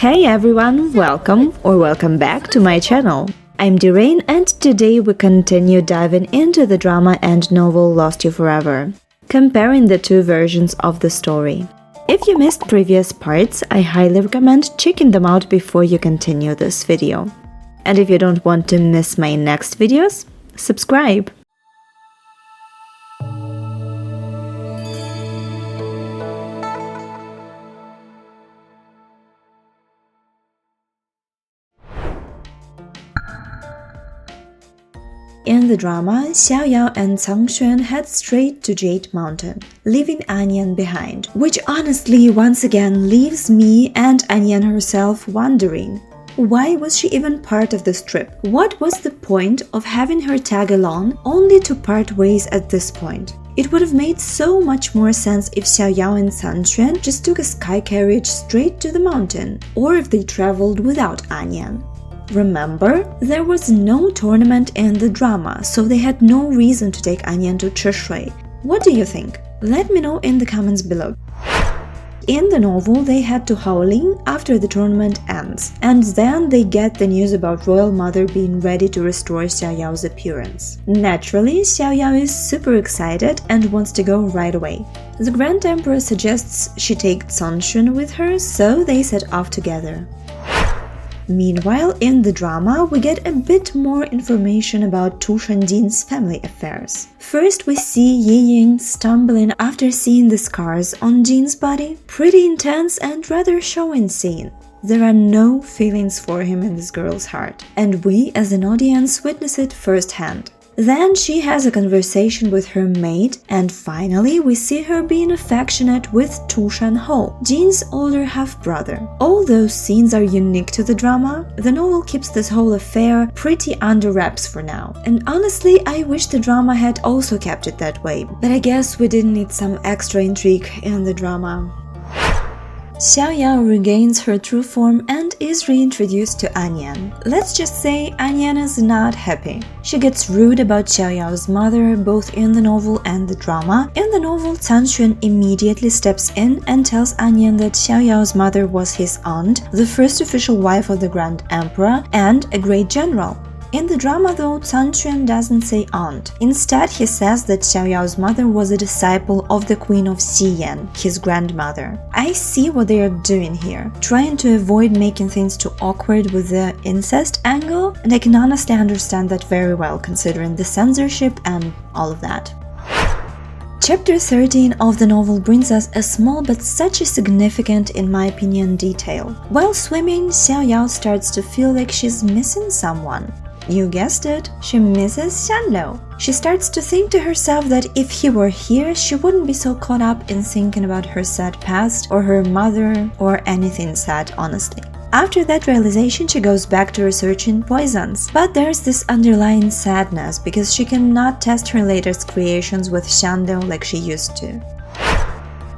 Hey everyone, welcome back to my channel. I'm Dirain and today we continue diving into the drama and novel Lost You Forever, comparing the two versions of the story. If you missed previous parts, I highly recommend checking them out before you continue this video. And if you don't want to miss my next videos, subscribe. In the drama, Xiao Yao and Changxuan head straight to Jade Mountain, leaving Anyan behind, which honestly once again leaves me and Anyan herself wondering. Why was she even part of this trip? What was the point of having her tag along only to part ways at this point? It would have made so much more sense if Xiao Yao and Changxuan just took a sky carriage straight to the mountain, or if they traveled without Anyan. Remember, there was no tournament in the drama, so they had no reason to take Anyan to Chishui. What do you think? Let me know in the comments below. In the novel, they head to Haoling after the tournament ends, and then they get the news about Royal Mother being ready to restore Xiao Yao's appearance. Naturally, Xiao Yao is super excited and wants to go right away. The Grand Emperor suggests she take Changxuan with her, so they set off together. Meanwhile, in the drama, we get a bit more information about Tu Shanjin's family affairs. First, we see Yi Ying stumbling after seeing the scars on Jin's body. Pretty intense and rather showing scene. There are no feelings for him in this girl's heart, and we as an audience witness it firsthand. Then she has a conversation with her maid, and finally we see her being affectionate with Tu Shanho, Jin's older half-brother. All those scenes are unique to the drama. The novel keeps this whole affair pretty under wraps for now, and honestly I wish the drama had also kept it that way, but I guess we didn't need some extra intrigue in the drama. Xiao Yao regains her true form and is reintroduced to Anyan. Let's just say Anyan is not happy. She gets rude about Xiao Yao's mother both in the novel and the drama. In the novel, Changxuan immediately steps in and tells Anyan that Xiao Yao's mother was his aunt, the first official wife of the Grand Emperor, and a great general. In the drama though, Changxuan doesn't say aunt. Instead, he says that Xiao Yao's mother was a disciple of the queen of Xiyan, his grandmother. I see what they are doing here, trying to avoid making things too awkward with the incest angle, and I can honestly understand that very well considering the censorship and all of that. Chapter 13 of the novel brings us a small but such a significant, in my opinion, detail. While swimming, Xiao Yao starts to feel like she's missing someone. You guessed it, she misses Shando. She starts to think to herself that if he were here, she wouldn't be so caught up in thinking about her sad past or her mother or anything sad, honestly. After that realization, she goes back to researching poisons, but there's this underlying sadness because she cannot test her latest creations with Shando like she used to.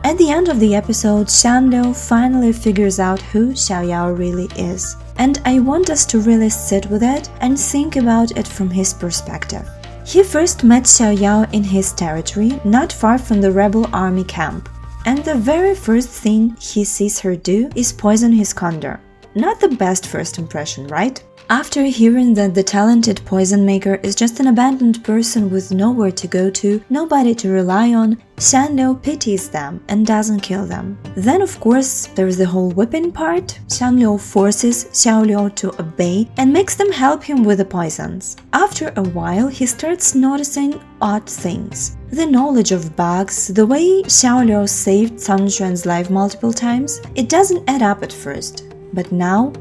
At the end of the episode, Shando finally figures out who Xiao Yao really is. And I want us to really sit with it and think about it from his perspective. He first met Xiao Yao in his territory, not far from the rebel army camp. And the very first thing he sees her do is poison his condor. Not the best first impression, right? After hearing that the talented poison maker is just an abandoned person with nowhere to go to, nobody to rely on, Shando pities them and doesn't kill them. Then of course there's the whole whipping part. Shando forces Xiao Liu to obey and makes them help him with the poisons. After a while he starts noticing odd things. The knowledge of bugs, the way Xiao Liu saved Changxuan's life multiple times, it doesn't add up at first. But now,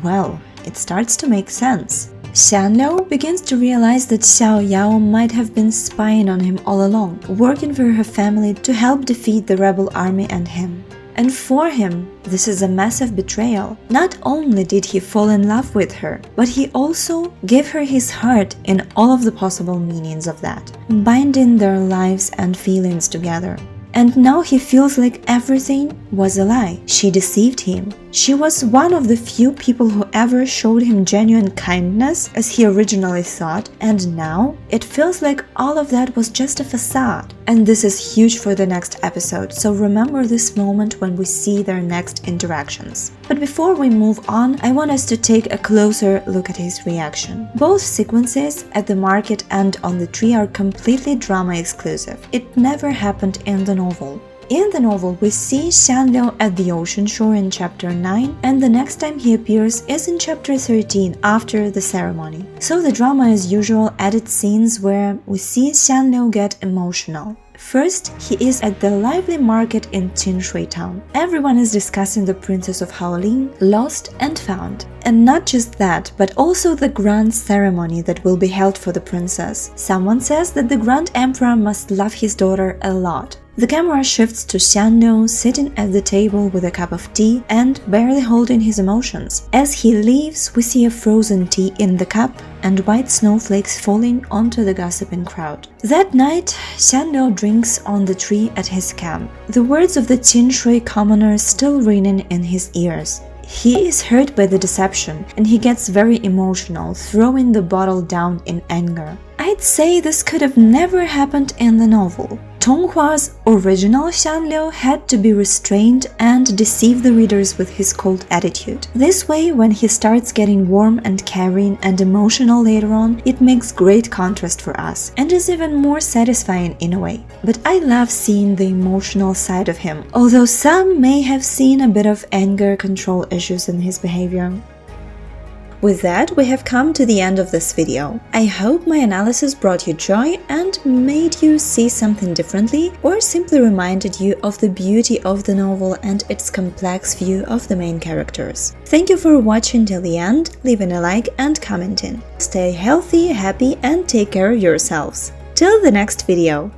well, it starts to make sense. Shando begins to realize that Xiao Yao might have been spying on him all along, working for her family to help defeat the rebel army and him. And for him, this is a massive betrayal. Not only did he fall in love with her, but he also gave her his heart in all of the possible meanings of that, binding their lives and feelings together. And now he feels like everything was a lie. She deceived him. She was one of the few people who ever showed him genuine kindness, as he originally thought, and now it feels like all of that was just a facade. And this is huge for the next episode, so remember this moment when we see their next interactions. But before we move on, I want us to take a closer look at his reaction. Both sequences at the market and on the tree are completely drama exclusive. It never happened in the novel. In the novel, we see Shando at the ocean shore in chapter 9, and the next time he appears is in chapter 13 after the ceremony. So the drama is usual added scenes where we see Shando get emotional. First, he is at the lively market in Tinshui town. Everyone is discussing the princess of Haolin, lost and found. And not just that, but also the grand ceremony that will be held for the princess. Someone says that the grand emperor must love his daughter a lot. The camera shifts to Shando sitting at the table with a cup of tea and barely holding his emotions. As he leaves, we see a frozen tea in the cup and white snowflakes falling onto the gossiping crowd. That night, Shando drinks on the tree at his camp, the words of the Tinshui commoner still ringing in his ears. He is hurt by the deception and he gets very emotional, throwing the bottle down in anger. I'd say this could have never happened in the novel. Tonghua's original Xiangliu had to be restrained and deceive the readers with his cold attitude. This way, when he starts getting warm and caring and emotional later on, it makes great contrast for us and is even more satisfying in a way. But I love seeing the emotional side of him, although some may have seen a bit of anger control issues in his behavior. With that, we have come to the end of this video. I hope my analysis brought you joy and made you see something differently, or simply reminded you of the beauty of the novel and its complex view of the main characters. Thank you for watching till the end, leaving a like and commenting. Stay healthy, happy and take care of yourselves. Till the next video!